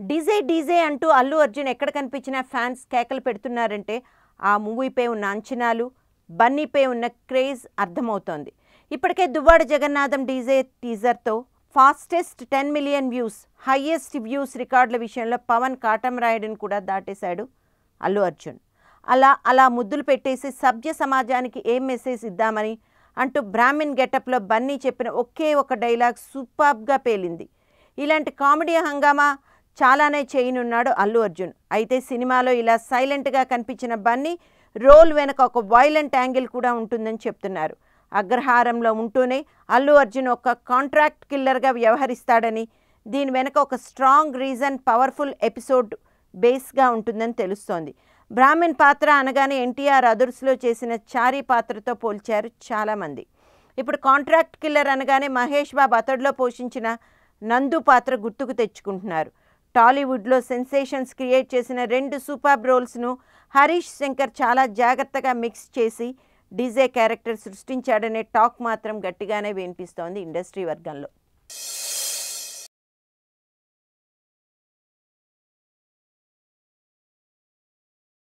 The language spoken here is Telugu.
డీజే డీజే అంటూ అల్లు అర్జున్ ఎక్కడ కనిపించినా ఫ్యాన్స్ కేకలు పెడుతున్నారంటే ఆ మూవీపై ఉన్న అంచనాలు, బన్నీపై ఉన్న క్రేజ్ అర్థమవుతోంది. ఇప్పటికే దువ్వాడ జగన్నాథం డీజే టీజర్తో fastest 10 million views, highest views రికార్డుల విషయంలో పవన్ కాటమరాయుడును కూడా దాటేశాడు అల్లు అర్జున్. అలా ముద్దులు పెట్టేసి సభ్య సమాజానికి ఏం మెసేజ్ ఇద్దామని అంటూ బ్రాహ్మిన్ గెటప్లో బన్నీ చెప్పిన ఒకే ఒక డైలాగ్ సూపర్బ్గా పేలింది. ఇలాంటి కామెడీ హంగామా చాలానే చేయనున్నాడు అల్లు అర్జున్. అయితే సినిమాలో ఇలా సైలెంట్గా కనిపించిన బన్నీ రోల్ వెనక ఒక వైలెంట్ యాంగిల్ కూడా ఉంటుందని చెప్తున్నారు. అగ్రహారంలో ఉంటూనే అల్లు అర్జున్ ఒక కాంట్రాక్ట్ కిల్లర్గా వ్యవహరిస్తాడని, దీని వెనక ఒక స్ట్రాంగ్ రీజన్, పవర్ఫుల్ ఎపిసోడ్ బేస్గా ఉంటుందని తెలుస్తోంది. బ్రాహ్మిన్ పాత్ర అనగానే ఎన్టీఆర్ అదుర్స్లో చేసిన చారీ పాత్రతో పోల్చారు చాలామంది. ఇప్పుడు కాంట్రాక్ట్ కిల్లర్ అనగానే మహేష్ బాబు అతడిలో పోషించిన నందు పాత్ర గుర్తుకు తెచ్చుకుంటున్నారు. టాలీవుడ్లో సెన్సేషన్స్ క్రియేట్ చేసిన 2 సూపర్ రోల్స్ను హరీష్ శంకర్ చాలా జాగ్రత్తగా మిక్స్ చేసి డీజే క్యారెక్టర్ సృష్టించాడనే టాక్ మాత్రం గట్టిగానే వినిపిస్తోంది ఇండస్ట్రీ వర్గంలో.